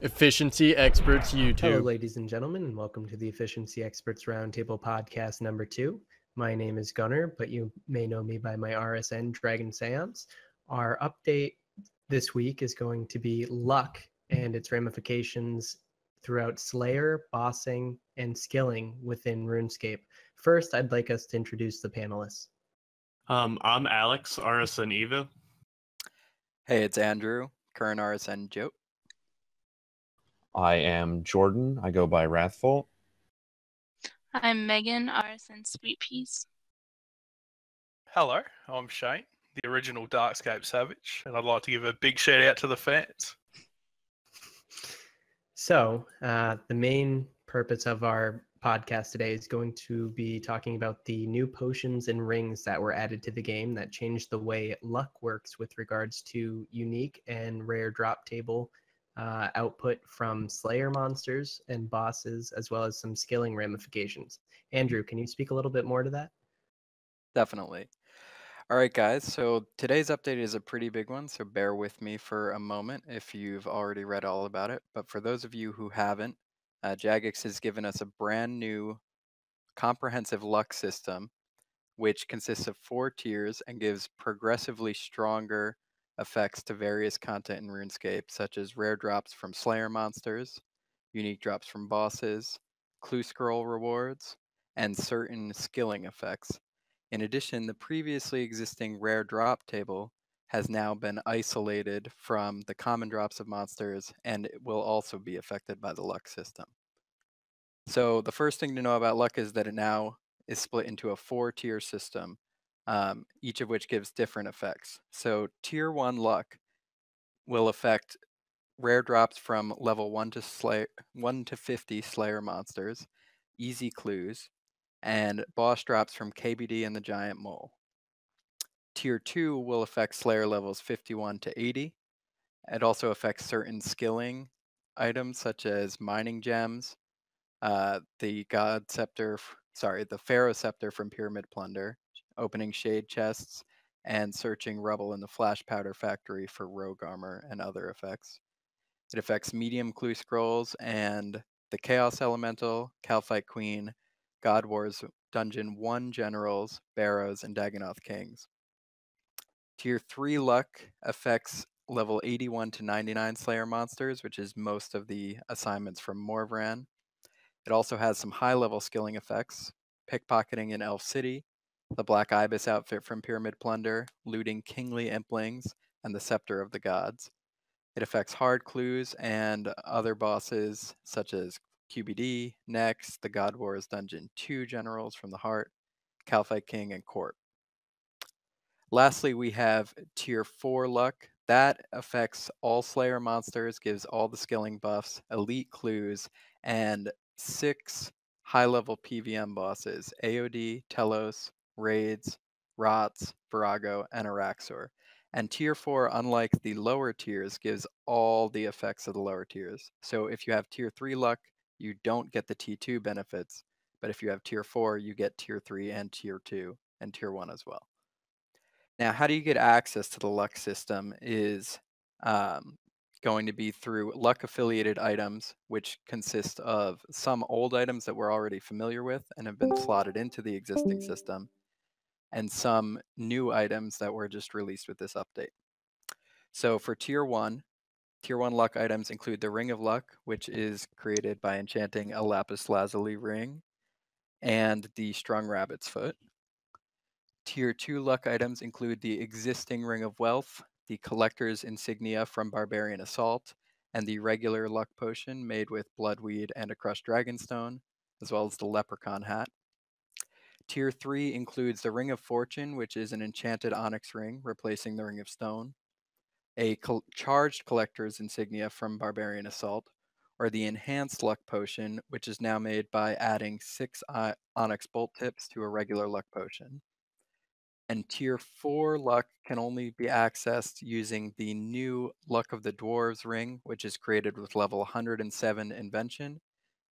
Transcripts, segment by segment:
Efficiency Experts Hello, YouTube. ladies and gentlemen, and welcome to the Efficiency Experts Roundtable Podcast number 2. My name is Gunnar, but you may know me by my RSN, Dragon Seance. Our update this week is going to be luck and its ramifications throughout Slayer, bossing, and skilling within RuneScape. First, I'd like us to introduce the panelists. I'm Alex, RSN Eva. Hey, it's Andrew, current RSN Joe. I am Jordan. I go by Wrathful. I'm Megan, RSN Sweet Peas. Hello, I'm Shane, the original Darkscape Savage, and I'd like to give a big shout out to the fans. So, the main purpose of our podcast today is going to be talking about the new potions and rings that were added to the game that changed the way luck works with regards to unique and rare drop table output from Slayer monsters and bosses, as well as some skilling ramifications. Andrew, can you speak a little bit more to that? Definitely. All right, guys, so today's update is a pretty big one, so bear with me for a moment if you've already read all about it. But for those of you who haven't, Jagex has given us a brand new comprehensive luck system, which consists of 4 tiers and gives progressively stronger effects to various content in RuneScape, such as rare drops from Slayer monsters, unique drops from bosses, clue scroll rewards, and certain skilling effects. In addition, the previously existing rare drop table has now been isolated from the common drops of monsters, and it will also be affected by the luck system. So the first thing to know about luck is that it now is split into a 4-tier system, each of which gives different effects. So Tier 1 luck will affect rare drops from level 1 to 50 Slayer monsters, easy clues, and boss drops from KBD and the Giant Mole. Tier 2 will affect Slayer levels 51 to 80. It also affects certain skilling items such as mining gems, the Pharaoh Scepter from Pyramid Plunder, opening shade chests, and searching rubble in the Flash Powder Factory for rogue armor and other effects. It affects medium clue scrolls and the Chaos Elemental, Calphite Queen, God Wars Dungeon 1 Generals, Barrows, and Dagonoth Kings. Tier 3 luck affects level 81 to 99 Slayer monsters, which is most of the assignments from Morvran. It also has some high-level skilling effects, pickpocketing in Elf City, the Black Ibis outfit from Pyramid Plunder, looting kingly implings, and the Scepter of the Gods. It affects hard clues and other bosses such as QBD, Nex, the God Wars Dungeon 2 Generals from the Heart, Calphite King, and Court. Lastly, we have Tier 4 luck. That affects all Slayer monsters, gives all the skilling buffs, elite clues, and 6 high-level PVM bosses, AOD, Telos, Raids, Rots, Virago, and Araxor. And Tier 4, unlike the lower tiers, gives all the effects of the lower tiers. So if you have Tier 3 luck, you don't get the T2 benefits, but if you have Tier 4, you get Tier 3 and Tier 2 and Tier 1 as well. Now, how do you get access to the luck system is going to be through luck-affiliated items, which consist of some old items that we're already familiar with and have been slotted into the existing system, and some new items that were just released with this update. So for Tier 1 luck items include the Ring of Luck, which is created by enchanting a Lapis Lazuli ring, and the Strung Rabbit's Foot. Tier 2 luck items include the existing Ring of Wealth, the Collector's Insignia from Barbarian Assault, and the regular luck potion made with Bloodweed and a Crushed Dragonstone, as well as the Leprechaun Hat. Tier 3 includes the Ring of Fortune, which is an enchanted onyx ring, replacing the Ring of Stone, a charged Collector's Insignia from Barbarian Assault, or the Enhanced Luck Potion, which is now made by adding 6 onyx bolt tips to a regular luck potion. And Tier 4 luck can only be accessed using the new Luck of the Dwarves ring, which is created with level 107 Invention.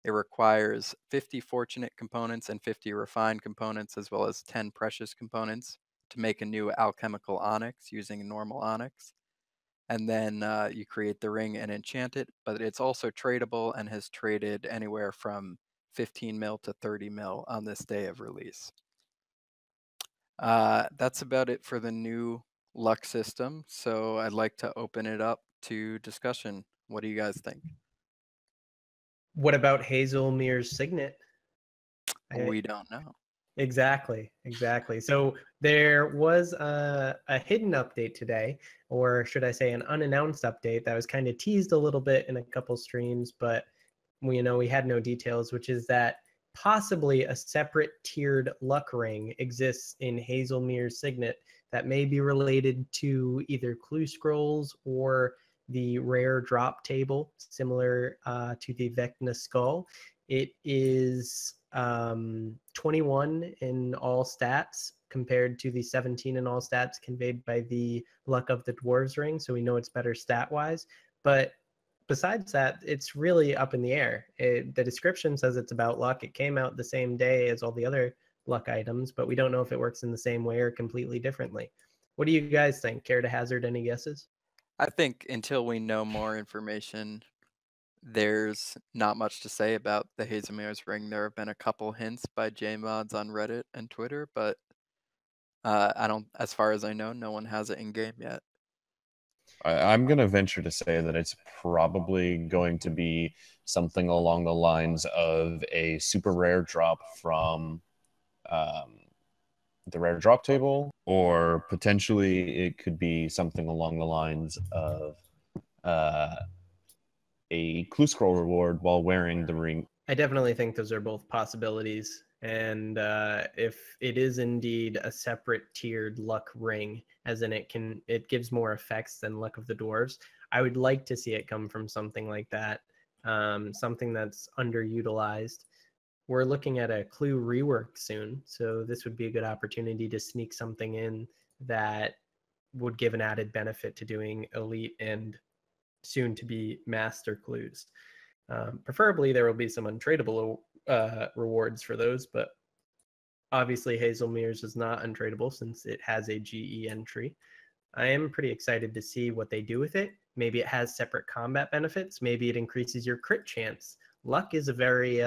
It requires 50 Fortunate components and 50 Refined components, as well as 10 Precious components to make a new Alchemical Onyx using normal Onyx. and then you create the ring and enchant it. But it's also tradable and has traded anywhere from 15 mil to 30 mil on this day of release. That's about it for the new luck system. So I'd like to open it up to discussion. What do you guys think? What about Hazelmere's signet? We don't know. Exactly. So there was a hidden update today, or should I say an unannounced update that was kind of teased a little bit in a couple streams, but we had no details, which is that possibly a separate tiered luck ring exists in Hazelmere's signet that may be related to either clue scrolls or the rare drop table, similar to the Vecna skull. It is 21 in all stats compared to the 17 in all stats conveyed by the Luck of the Dwarves ring. So we know it's better stat wise. But besides that, it's really up in the air. The description says it's about luck. It came out the same day as all the other luck items, but we don't know if it works in the same way or completely differently. What do you guys think? Care to hazard any guesses? I think until we know more information, there's not much to say about the Hazelmere's ring. There have been a couple hints by JMods on Reddit and Twitter, but as far as I know, no one has it in game yet. I'm going to venture to say that it's probably going to be something along the lines of a super rare drop from the rare drop table, or potentially it could be something along the lines of a clue scroll reward while wearing the ring. I definitely think those are both possibilities. And if it is indeed a separate tiered luck ring, as in it gives more effects than Luck of the Dwarves, I would like to see it come from something like that, something that's underutilized. We're looking at a clue rework soon, so this would be a good opportunity to sneak something in that would give an added benefit to doing elite and soon to be master clues. Preferably there will be some untradeable rewards for those, but obviously Hazelmere's is not untradeable since it has a GE entry. I am pretty excited to see what they do with it. Maybe it has separate combat benefits. Maybe it increases your crit chance. Luck is a very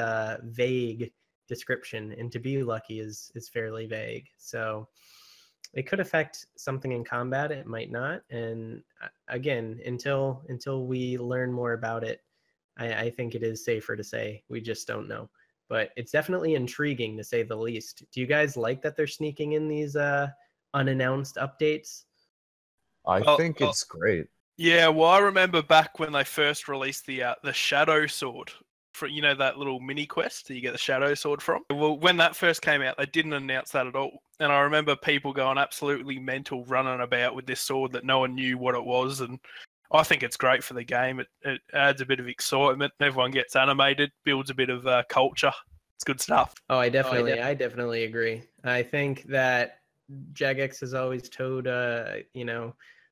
vague description, and to be lucky is fairly vague. So it could affect something in combat. It might not. And again, until we learn more about it, I think it is safer to say we just don't know. But it's definitely intriguing to say the least. Do you guys like that they're sneaking in these unannounced updates? I think it's great. Yeah, well, I remember back when they first released the Shadow Sword for that little mini quest that you get the Shadow Sword from. Well, when that first came out, they didn't announce that at all, and I remember people going absolutely mental, running about with this sword that no one knew what it was. And I think it's great for the game. It adds a bit of excitement. Everyone gets animated, builds a bit of culture. It's good stuff. Oh, I definitely agree. I think that Jagex has always towed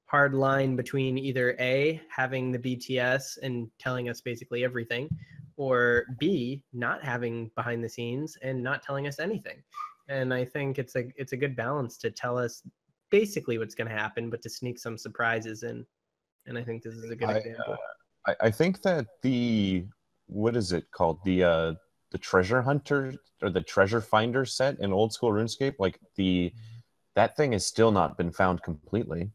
hard line between either A, having the BTS and telling us basically everything, or B, not having behind the scenes and not telling us anything. And I think it's a good balance to tell us basically what's going to happen, but to sneak some surprises in. And I think this is a good example. I think that what is it called? The treasure hunter or the treasure finder set in old school RuneScape, like that thing has still not been found completely.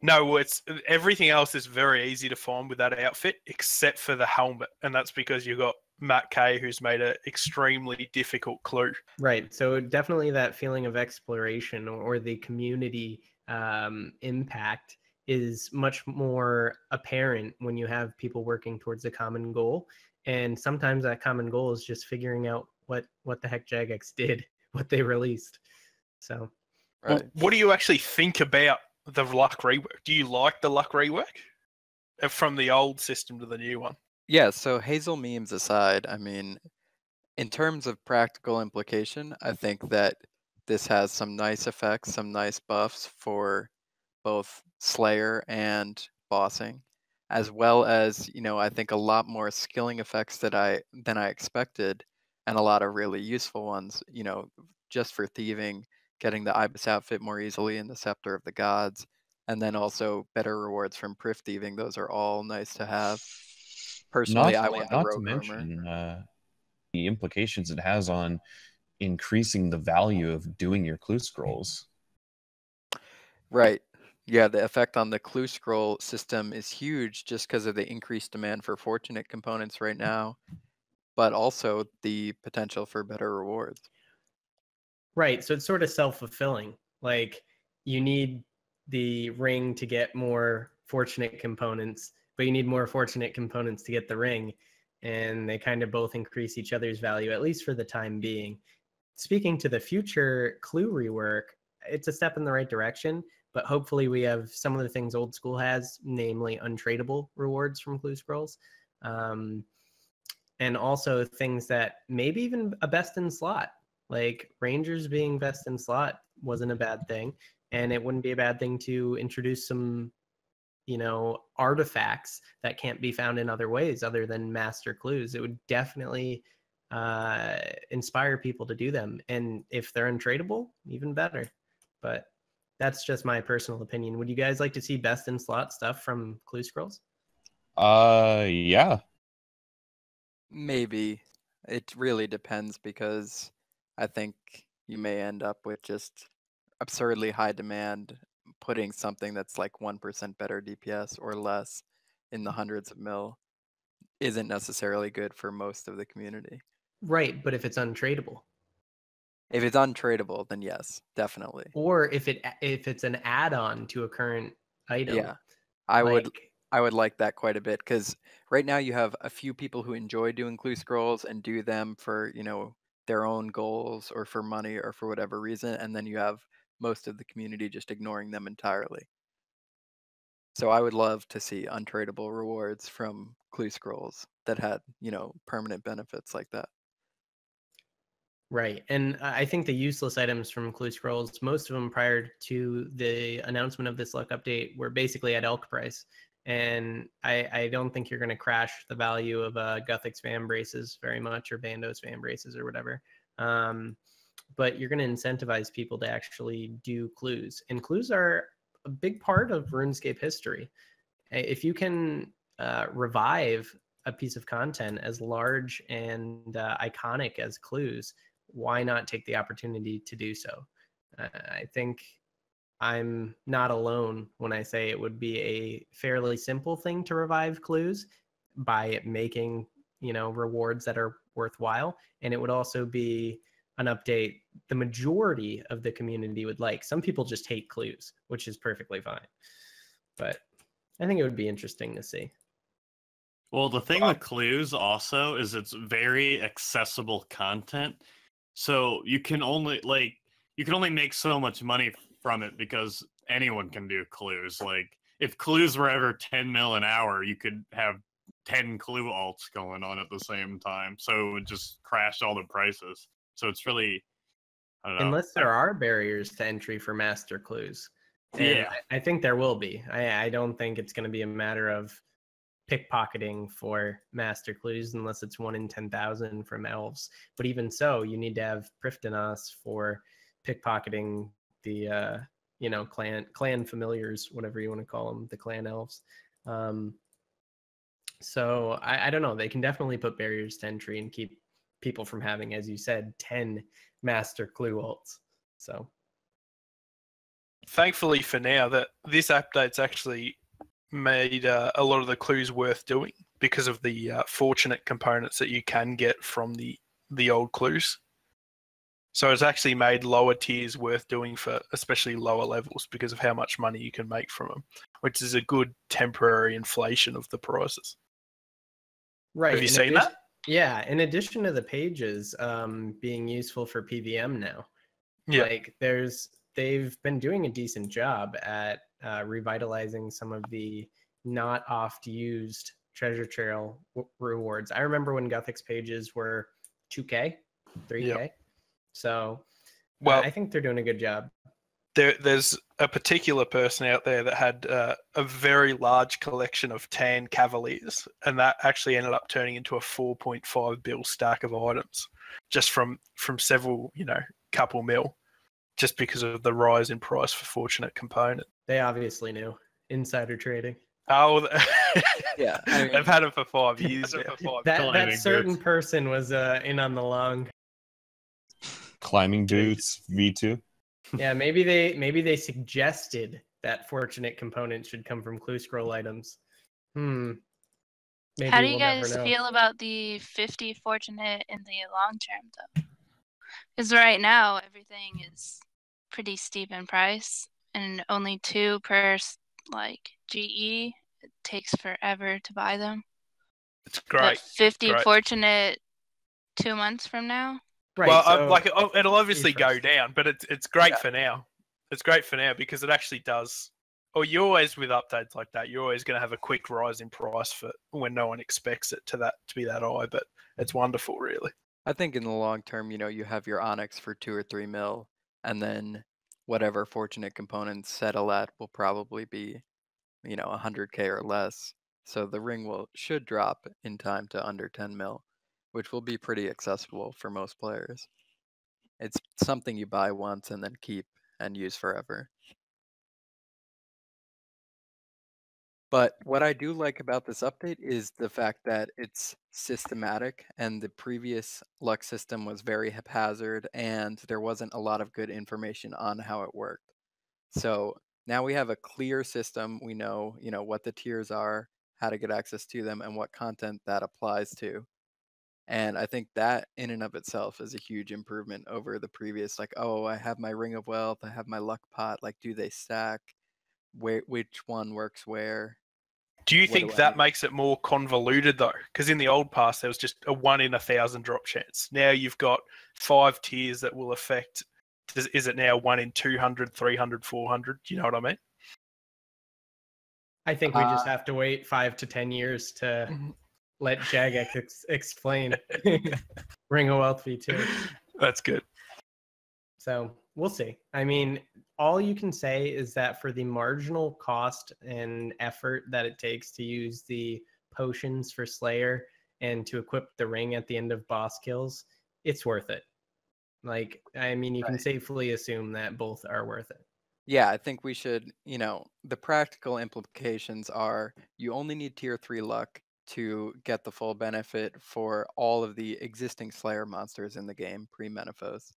No, it's everything else is very easy to find with that outfit, except for the helmet, and that's because you've got Matt Kay, who's made an extremely difficult clue. Right. So definitely that feeling of exploration or the community impact is much more apparent when you have people working towards a common goal. And sometimes that common goal is just figuring out what the heck Jagex did, what they released. So, right. Well, what do you actually think about the luck rework? Do you like the luck rework from the old system to the new one? Yeah, so Hazel memes aside, I mean, in terms of practical implication, I think that this has some nice effects, some nice buffs for both Slayer and bossing, as well as, I think a lot more skilling effects than I expected, and a lot of really useful ones, just for thieving, getting the Ibis outfit more easily in the Scepter of the Gods, And then also better rewards from proof thieving. Those are all nice to have. Personally, I want the not to rogue armor. mention the implications it has on increasing the value of doing your clue scrolls. Right. Yeah, the effect on the clue scroll system is huge just because of the increased demand for fortunate components right now, but also the potential for better rewards. Right. So it's sort of self-fulfilling. Like you need the ring to get more fortunate components, but you need more fortunate components to get the ring. And they kind of both increase each other's value, at least for the time being. Speaking to the future clue rework, it's a step in the right direction, but hopefully we have some of the things old school has, namely untradeable rewards from clue scrolls. And also things that maybe even a best in slot, like Rangers being best in slot wasn't a bad thing. And it wouldn't be a bad thing to introduce some, artifacts that can't be found in other ways other than master clues. It would definitely inspire people to do them. And if they're untradeable, even better. But that's just my personal opinion. Would you guys like to see best in slot stuff from clue scrolls? Yeah. Maybe. It really depends because I think you may end up with just absurdly high demand putting something that's like 1% better DPS or less in the hundreds of mil isn't necessarily good for most of the community. Right, but if it's untradeable. If it's untradeable, then yes, definitely. Or if it's an add-on to a current item. Yeah. I would like that quite a bit because right now you have a few people who enjoy doing clue scrolls and do them for, their own goals or for money or for whatever reason, and then you have most of the community just ignoring them entirely. So I would love to see untradeable rewards from clue scrolls that had, permanent benefits like that. Right. And I think the useless items from clue scrolls, most of them prior to the announcement of this luck update were basically at elk price. And I don't think you're going to crash the value of Guthix fan braces very much, or Bandos fan braces or whatever. But you're going to incentivize people to actually do clues. And clues are a big part of RuneScape history. If you can revive a piece of content as large and iconic as clues, why not take the opportunity to do so? I think I'm not alone when I say it would be a fairly simple thing to revive clues by making, rewards that are worthwhile. And it would also be an update the majority of the community would like. Some people just hate clues, which is perfectly fine. But I think it would be interesting to see. Well, the thing with clues also is it's very accessible content. So you can only make so much money from it because anyone can do clues. Like if clues were ever 10 mil an hour, you could have 10 clue alts going on at the same time. So it would just crash all the prices. So it's really, I don't know. Unless there are barriers to entry for master clues. And Yeah. I think there will be. I don't think it's going to be a matter of pickpocketing for master clues unless it's 1 in 10,000 from elves. But even so, you need to have Prifddinas for pickpocketing the clan familiars, whatever you want to call them, the clan elves. So I don't know. They can definitely put barriers to entry and keep people from having, as you said, 10 master clue ults. So thankfully for now, that this update's actually made a lot of the clues worth doing because of the fortunate components that you can get from the old clues. So it's actually made lower tiers worth doing for especially lower levels because of how much money you can make from them, which is a good temporary inflation of the prices. Right. Have you seen that? Yeah. In addition to the pages being useful for PVM now, like they've been doing a decent job at revitalizing some of the not oft used treasure trail rewards. I remember when Guthix pages were 2K, 3K. Yep. So I think they're doing a good job. There's a particular person out there that had a very large collection of tan Cavaliers, and that actually ended up turning into a 4.5 bill stack of items just from several, couple mil, just because of the rise in price for fortunate component. They obviously knew. Insider trading. Oh, Yeah, I mean- they've had it for 5 years. That Climbing certain boots. person was in on the long. Climbing boots V2. Yeah, maybe they suggested that fortunate components should come from clue scroll items. Maybe How do you we'll never guys know. feel about the 50 fortunate in the long term, though? Because right now, everything is pretty steep in price, and only 2 per, like, GE. It takes forever to buy them. It's But great. 50 great. fortunate 2 months from now? Right, Well, so it'll obviously go first. down, but it's great Yeah. for now. It's great for now because it actually does. Or you always with updates like that, you're always going to have a quick rise in price for when no one expects it to be that high. But it's wonderful, really. I think in the long term, you have your Onyx for 2 or 3 mil, and then whatever fortunate components settle at will probably be, 100K or less. So the ring should drop in time to under 10 mil, which will be pretty accessible for most players. It's something you buy once and then keep and use forever. But what I do like about this update is the fact that it's systematic, and the previous luck system was very haphazard, and there wasn't a lot of good information on how it worked. So now we have a clear system. We know, what the tiers are, how to get access to them, and what content that applies to. And I think that in and of itself is a huge improvement over the previous, like, oh, I have my Ring of Wealth, I have my luck pot, like, do they stack? Which one works where? Do you What think do I that need? makes it more convoluted though? Because in the old past there was just a 1 in 1,000 drop chance. Now you've got 5 tiers that will affect. Is it now 1 in 200, 300, 400? Do you know what I mean? I think we just have to wait 5 to 10 years to let Jagex explain Ring of Wealth V2. That's good. So we'll see. I mean, all you can say is that for the marginal cost and effort that it takes to use the potions for Slayer and to equip the ring at the end of boss kills, it's worth it. Like, I mean, you can safely assume that both are worth it. Yeah, I think we should, the practical implications are you only need tier 3 luck to get the full benefit for all of the existing Slayer monsters in the game pre-Menaphos.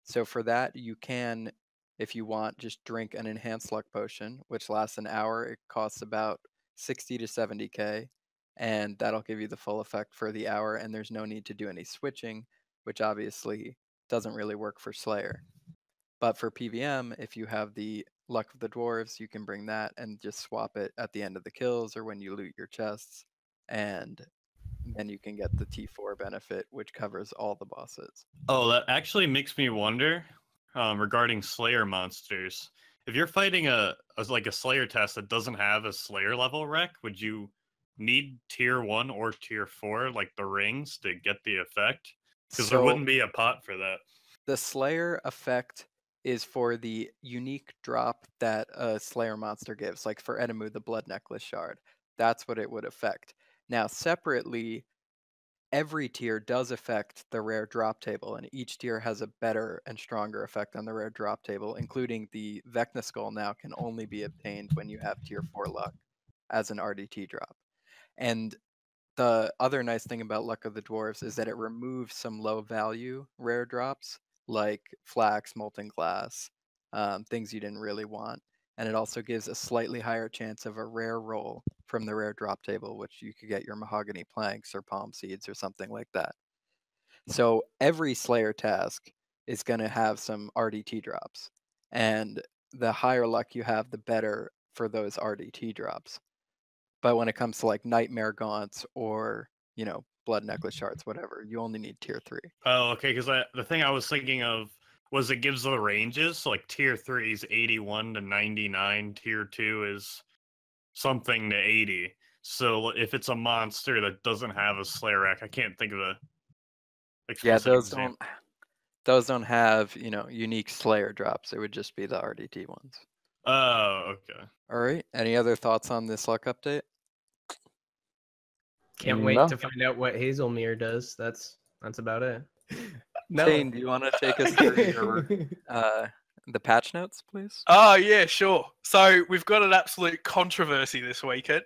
So for that, you can, if you want, just drink an enhanced luck potion, which lasts an hour. It costs about 60 to 70K, and that'll give you the full effect for the hour, and there's no need to do any switching, which obviously doesn't really work for Slayer. But for PVM, if you have the Luck of the Dwarves, you can bring that and just swap it at the end of the kills or when you loot your chests, and then you can get the T4 benefit, which covers all the bosses. Oh, that actually makes me wonder regarding Slayer monsters. If you're fighting a Slayer test that doesn't have a Slayer level rec, would you need tier 1 or tier 4, like the rings, to get the effect? Because there wouldn't be a pot for that. The Slayer effect is for the unique drop that a Slayer monster gives. Like for Edemu, the Blood Necklace Shard. That's what it would affect. Now, separately, every tier does affect the rare drop table, and each tier has a better and stronger effect on the rare drop table, including the Vecna Skull now can only be obtained when you have tier 4 luck as an RDT drop. And the other nice thing about Luck of the Dwarves is that it removes some low value rare drops like Flax, Molten Glass, things you didn't really want. And it also gives a slightly higher chance of a rare roll from the rare drop table, which you could get your mahogany planks or palm seeds or something like that. So every Slayer task is going to have some RDT drops. And the higher luck you have, the better for those RDT drops. But when it comes to like Nightmare Gaunts or, Blood Necklace Shards, whatever, you only need tier 3. Oh, okay, because the thing I was thinking of was it gives the ranges. So like tier 3 is 81 to 99, tier 2 is something to 80. So if it's a monster that doesn't have a Slayer rack, I can't think of a explicit Those don't have, unique Slayer drops. It would just be the RDT ones. Oh, okay. All right. Any other thoughts on this luck update? Can't wait No. to find out what Hazelmere does. That's about it. No. Shane, do you want to take us through your The patch notes, please. Oh, yeah, sure. So we've got an absolute controversy this weekend.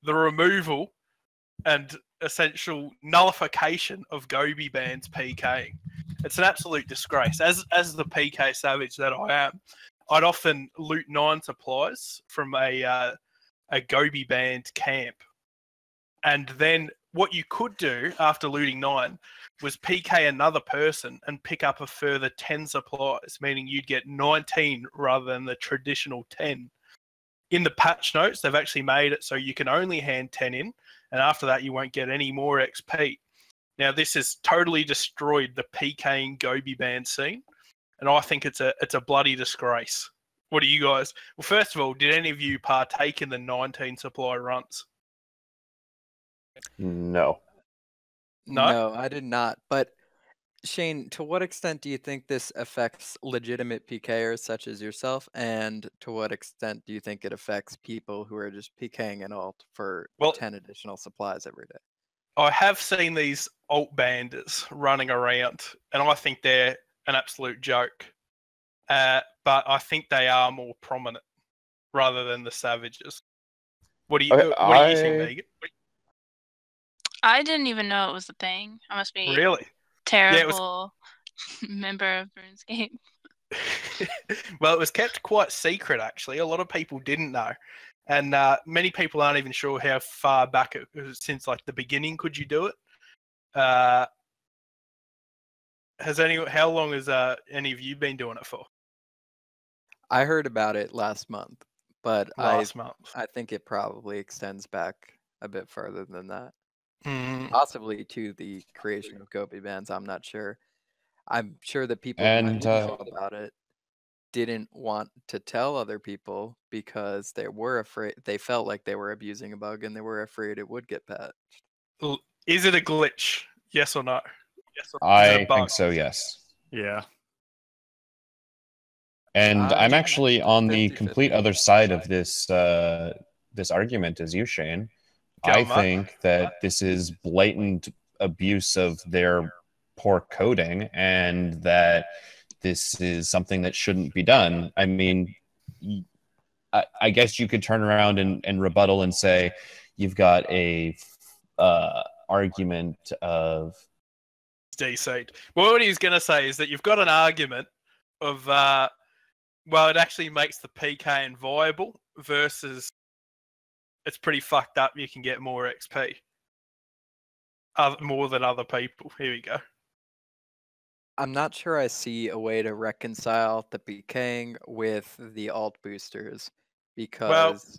The removal and essential nullification of Goebie bans PKing. It's an absolute disgrace. As the PK savage that I am, I'd often loot 9 supplies from a Goebie banned camp. And then what you could do after looting 9 was PK another person and pick up a further 10 supplies, meaning you'd get 19 rather than the traditional 10. In the patch notes, they've actually made it so you can only hand 10 in, and after that you won't get any more XP. Now, this has totally destroyed the PKing Goebie ban scene, and I think it's a bloody disgrace. What do you guys... Well, first of all, did any of you partake in the 19 supply runs? No. No? I did not. But Shane, to what extent do you think this affects legitimate PKers such as yourself, and to what extent do you think it affects people who are just PKing an alt for 10 additional supplies every day? I have seen these alt banders running around, and I think they're an absolute joke. But I think they are more prominent rather than the savages. What do you think, Megan? I didn't even know it was a thing. I must be Really terrible member of RuneScape. Well, it was kept quite secret, actually. A lot of people didn't know. And many people aren't even sure how far back it was since, like, the beginning. Could you do it? How long has any of you been doing it for? I heard about it last month, but I think it probably extends back a bit further than that. Possibly to the creation of Goebie bans. I'm not sure. I'm sure that people who didn't know about it didn't want to tell other people because they were afraid. They felt like they were abusing a bug, and they were afraid it would get patched. Is it a glitch? Yes or no? I think so. Yes. Yeah. And I'm actually on the complete other side of this this argument as you, Shane. I think that this is blatant abuse of their poor coding, and that this is something that shouldn't be done. I mean, I guess you could turn around and rebuttal and say you've got a argument of deceit. Well, what he's going to say is that you've got an argument of well, it actually makes the PK inviable versus it's pretty fucked up. You can get more XP, more than other people. Here we go. I'm not sure I see a way to reconcile the PKing with the alt boosters because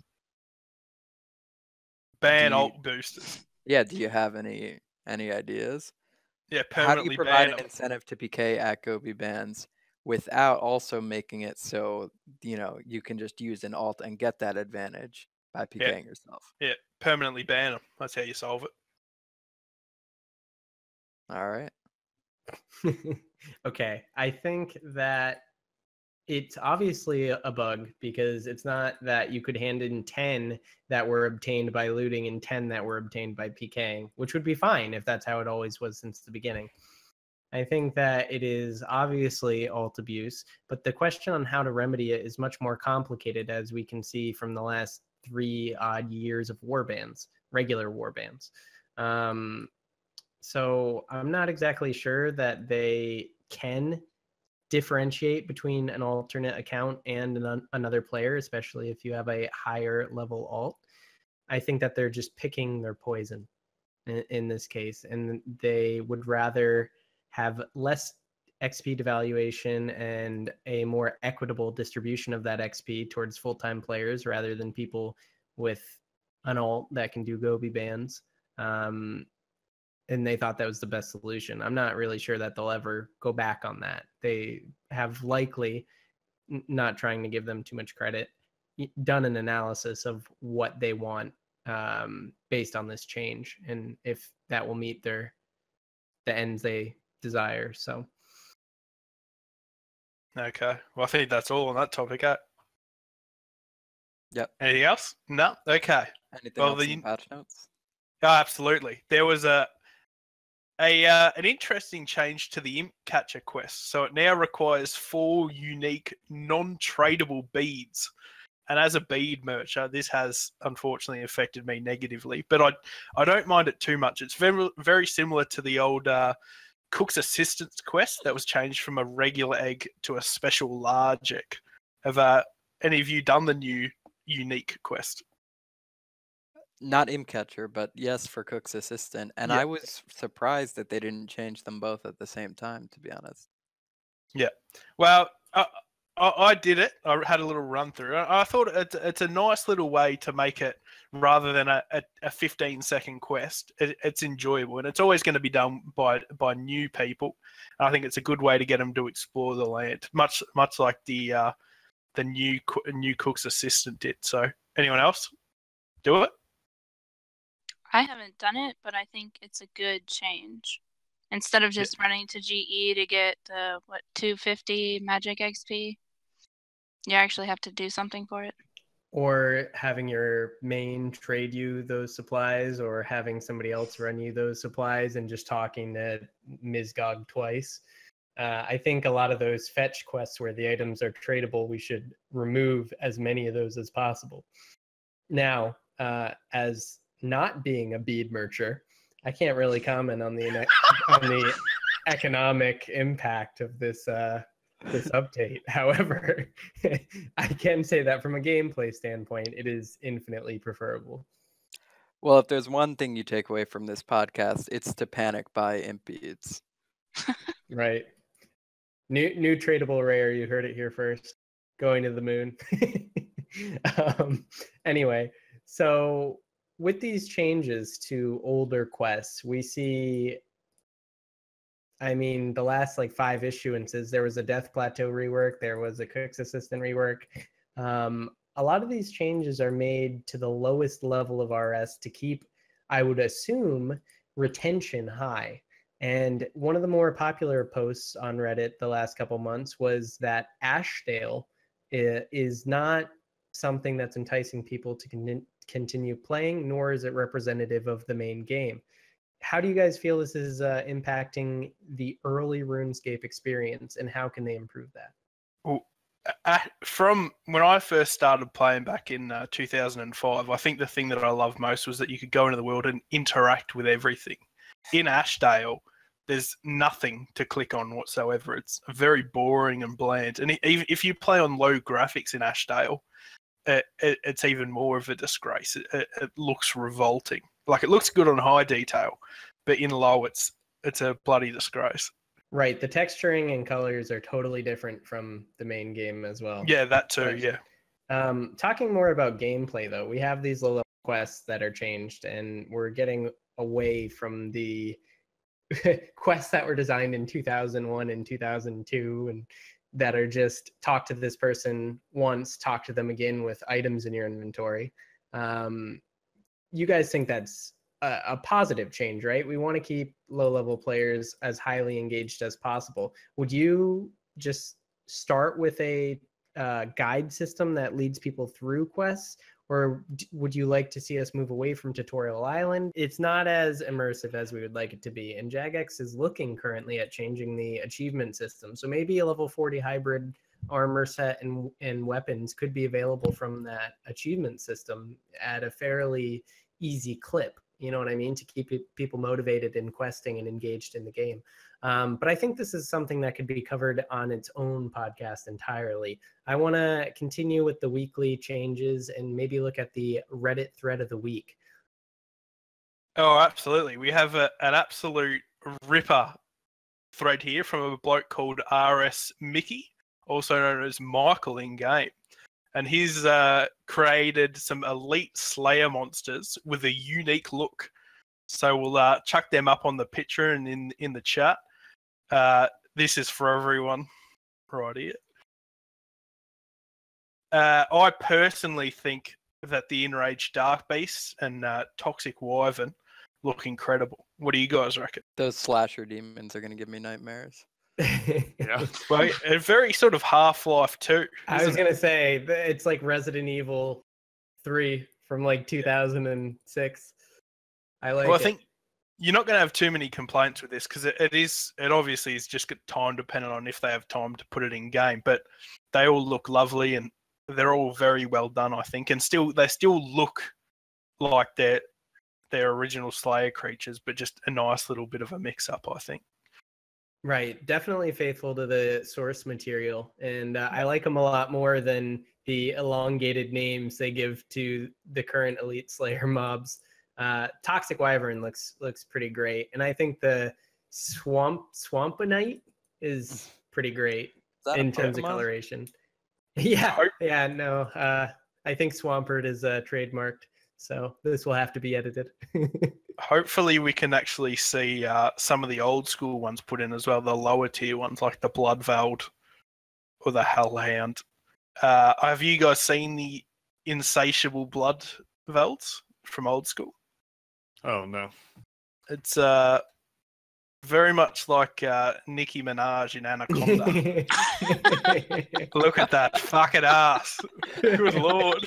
ban alt boosters. Yeah, do you have any ideas? Yeah, permanently how do you provide ban an incentive to PK at Goebie bans without also making it so you can just use an alt and get that advantage by PKing yourself? Yeah, permanently ban them. That's how you solve it. All right. Okay, I think that it's obviously a bug because it's not that you could hand in 10 that were obtained by looting and 10 that were obtained by PKing, which would be fine if that's how it always was since the beginning. I think that it is obviously alt abuse, but the question on how to remedy it is much more complicated, as we can see from the last 3 odd years of war bans, regular war bans. So I'm not exactly sure that they can differentiate between an alternate account and another player, especially if you have a higher level alt. I think that they're just picking their poison in this case, and they would rather have less XP devaluation and a more equitable distribution of that XP towards full-time players rather than people with an alt that can do Goebie bans. And they thought that was the best solution. I'm not really sure that they'll ever go back on that. They have likely, not trying to give them too much credit, done an analysis of what they want based on this change and if that will meet the ends they desire. So, okay. Well, I think that's all on that topic. Yep. Anything else? No. Okay. Anything else in patch notes? Oh, absolutely. There was a an interesting change to the Imp Catcher quest. So it now requires 4 unique non-tradable beads. And as a bead mercher, this has unfortunately affected me negatively. But I don't mind it too much. It's very, very similar to the old Cook's Assistance quest that was changed from a regular egg to a special large egg. Have any of you done the new unique quest? Not Imp Catcher, but yes, for Cook's Assistant. And Yeah. I was surprised that they didn't change them both at the same time, to be honest. Yeah. Well, I did it. I had a little run through. I thought it's a nice little way to make it, rather than a 15-second quest. It's enjoyable, and it's always going to be done by new people. And I think it's a good way to get them to explore the land, much like the new Cook's Assistant did. So, anyone else do it? I haven't done it, but I think it's a good change. Instead of just running to GE to get 250 magic XP, you actually have to do something for it. Or having your main trade you those supplies, or having somebody else run you those supplies and just talking to Ms. Gog twice. I think a lot of those fetch quests where the items are tradable, we should remove as many of those as possible. Now, as not being a bead mercher, I can't really comment on the economic impact of this update. However, I can say that from a gameplay standpoint, it is infinitely preferable. Well, if there's one thing you take away from this podcast, it's to panic buy imp beads. Right. New tradable rare. You heard it here first. Going to the moon. Anyway, so with these changes to older quests, we see, I mean, the last 5 issuances, there was a Death Plateau rework, there was a Cook's Assistant rework. A lot of these changes are made to the lowest level of RS to keep, I would assume, retention high. And one of the more popular posts on Reddit the last couple months was that Ashdale is not something that's enticing people to continue playing, nor is it representative of the main game. How do you guys feel this is impacting the early RuneScape experience, and how can they improve that? Well, from when I first started playing back in 2005, I think the thing that I loved most was that you could go into the world and interact with everything. In Ashdale, there's nothing to click on whatsoever. It's very boring and bland. And even if you play on low graphics in Ashdale, it's even more of a disgrace. It looks revolting. Like, it looks good on high detail, but in low, it's a bloody disgrace. Right. The texturing and colors are totally different from the main game as well. Yeah, that too. Yeah. Talking more about gameplay, though, we have these low-level quests that are changed, and we're getting away from the quests that were designed in 2001 and 2002 and that are just talk to this person once, talk to them again with items in your inventory. You guys think that's a positive change, right? We want to keep low-level players as highly engaged as possible. Would you just start with a guide system that leads people through quests, or would you like to see us move away from Tutorial Island? It's not as immersive as we would like it to be, and Jagex is looking currently at changing the achievement system. So maybe a level 40 hybrid armor set and weapons could be available from that achievement system at a fairly easy clip. You know what I mean? To keep people motivated in questing and engaged in the game. But I think this is something that could be covered on its own podcast entirely. I want to continue with the weekly changes and maybe look at the Reddit thread of the week. Oh, absolutely. We have an absolute ripper thread here from a bloke called RS Mickey, also known as Michael in game. And he's created some elite Slayer monsters with a unique look. So we'll chuck them up on the picture and in the chat. This is for everyone right here. I personally think that the Enraged Dark Beast and Toxic Wyvern look incredible. What do you guys reckon? Those slasher demons are going to give me nightmares. Yeah. Well, a very sort of Half-Life 2. I was going to say, it's like Resident Evil 3 from 2006. I like well, it. I think you're not going to have too many complaints with this because it obviously is just time dependent on if they have time to put it in game. But they all look lovely and they're all very well done, I think, and they still look like their original Slayer creatures, but just a nice little bit of a mix-up, I think. Right, definitely faithful to the source material, and I like them a lot more than the elongated names they give to the current Elite Slayer mobs. Toxic Wyvern looks pretty great, and I think the Swampanite is pretty great in terms of coloration. Yeah, no, I think Swampert is trademarked, so this will have to be edited. Hopefully we can actually see some of the old school ones put in as well, the lower tier ones like the Bloodveld or the Hellhound. Have you guys seen the Insatiable Bloodvelds from old school? Oh, no. It's very much like Nicki Minaj in Anaconda. Look at that fucking ass. Good lord.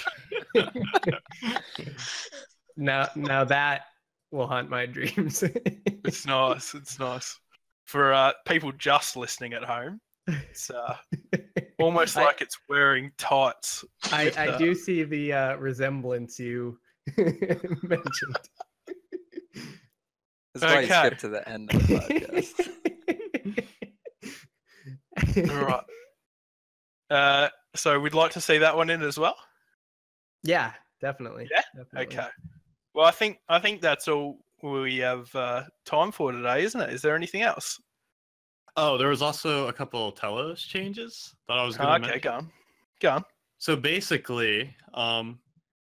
Now that will haunt my dreams. It's nice. For people just listening at home, it's almost like it's wearing tights. I do see the resemblance you mentioned. That's why you skipped to the end of the podcast. All right. So we'd like to see that one in as well. Yeah, definitely. Yeah. Definitely. Okay. Well, I think that's all we have time for today, isn't it? Is there anything else? Oh, there was also a couple of Telos changes that I was going to mention. Okay, go on. So basically,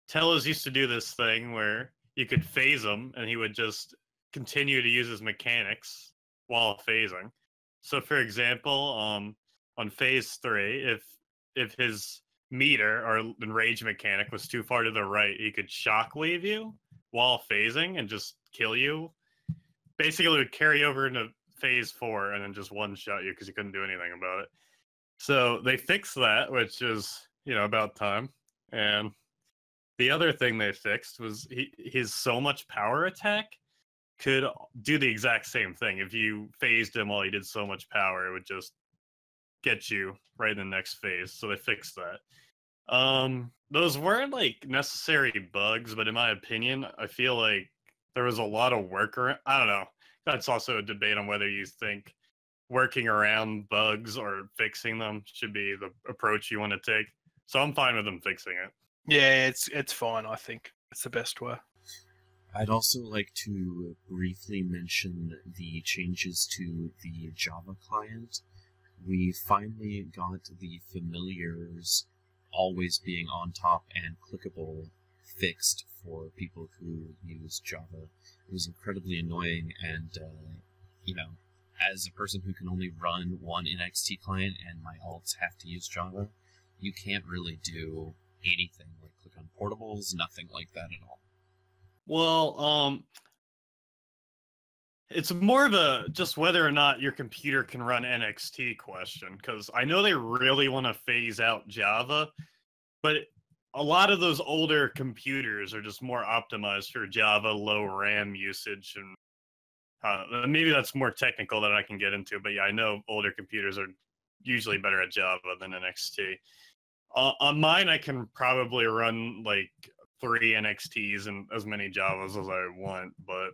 Telos used to do this thing where you could phase him, and he would just continue to use his mechanics while phasing. So, for example, on phase 3, if his meter or enrage mechanic was too far to the right, he could shockwave you while phasing and just kill you. Basically, it would carry over into phase 4 and then just one-shot you because you couldn't do anything about it. So they fixed that, which is, about time. And the other thing they fixed was his so much power attack could do the exact same thing. If you phased him while he did so much power, it would just get you right in the next phase. So they fixed that. Those weren't necessary bugs, but in my opinion, I feel like there was a lot of work around. I don't know. That's also a debate on whether you think working around bugs or fixing them should be the approach you want to take. So I'm fine with them fixing it. Yeah, it's fine. I think it's the best way. I'd also like to briefly mention the changes to the Java client. We finally got the familiars always being on top and clickable fixed for people who use Java. It was incredibly annoying, and as a person who can only run one NXT client and my alts have to use Java, you can't really do anything like click on portables, nothing like that at all. Well, it's more of a just whether or not your computer can run NXT question, because I know they really want to phase out Java, but a lot of those older computers are just more optimized for Java, low RAM usage, and maybe that's more technical than I can get into, but yeah, I know older computers are usually better at Java than NXT. On mine, I can probably run 3 NXTs and as many Javas as I want, but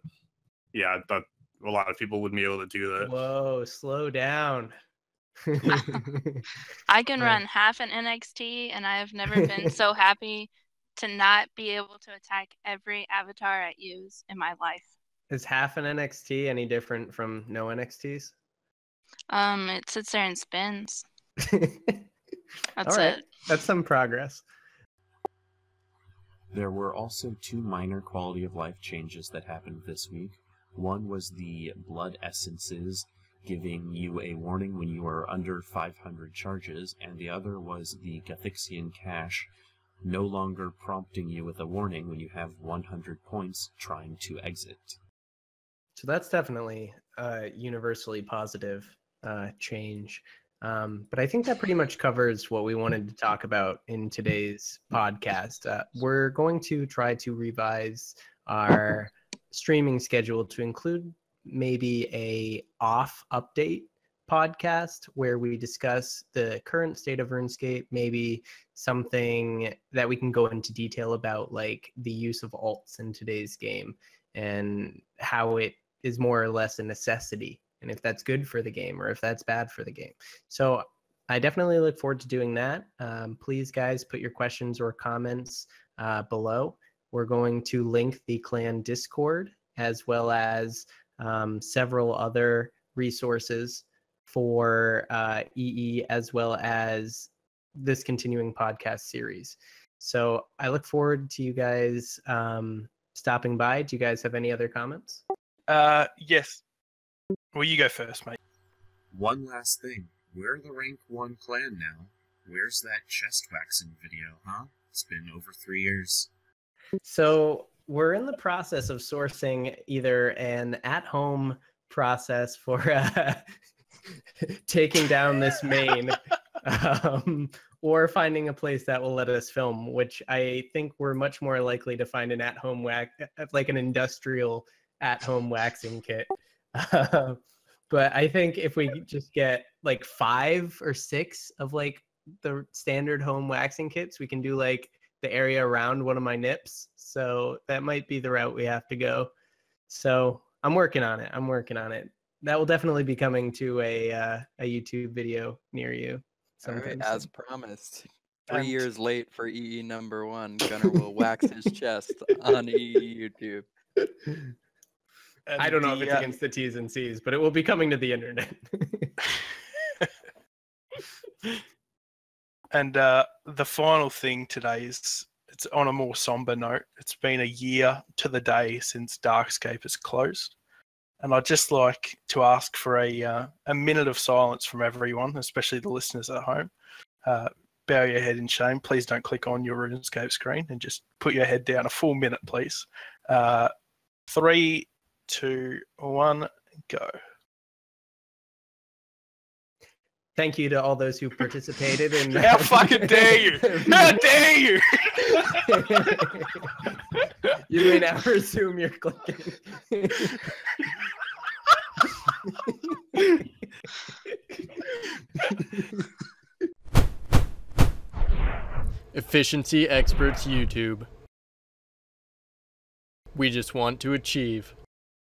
yeah, I thought a lot of people wouldn't be able to do that. Whoa, slow down. I can run half an NXT, and I have never been so happy to not be able to attack every avatar I use in my life. Is half an NXT any different from no NXTs? It sits there and spins. That's All right. it. That's some progress. There were also 2 minor quality of life changes that happened this week. One was the blood essences giving you a warning when you are under 500 charges, and the other was the Gathixian cache no longer prompting you with a warning when you have 100 points trying to exit. So that's definitely a universally positive change. But I think that pretty much covers what we wanted to talk about in today's podcast. We're going to try to revise our streaming schedule to include maybe a off update podcast where we discuss the current state of RuneScape, maybe something that we can go into detail about, like the use of alts in today's game and how it is more or less a necessity, and if that's good for the game or if that's bad for the game. So I definitely look forward to doing that. Please, guys, put your questions or comments below. We're going to link the clan Discord as well as several other resources for EE as well as this continuing podcast series. So I look forward to you guys stopping by. Do you guys have any other comments? Yes. Well, you go first, mate. One last thing. We're the rank 1 clan now. Where's that chest waxing video, huh? It's been over 3 years. So we're in the process of sourcing either an at-home process for taking down this main or finding a place that will let us film, which I think we're much more likely to find an at-home like an industrial at-home waxing kit. But I think if we just get like 5 or 6 of like the standard home waxing kits, we can do like the area around one of my nips. So that might be the route we have to go. So I'm working on it. That will definitely be coming to a YouTube video near you. All right, sometime as soon. promised. 3 years late for EE number 1. Gunnar will wax his chest on EE YouTube. I don't know if it's against the T's and C's, but it will be coming to the internet. And the final thing today is, it's on a more somber note. It's been a year to the day since Darkscape has closed. And I'd just like to ask for a minute of silence from everyone, especially the listeners at home. Bow your head in shame. Please don't click on your RuneScape screen and just put your head down a full minute, please. 3, 2, 1, go. Thank you to all those who participated in How fucking dare you! How dare you! You may now resume your clicking. Efficiency Experts YouTube. We just want to achieve.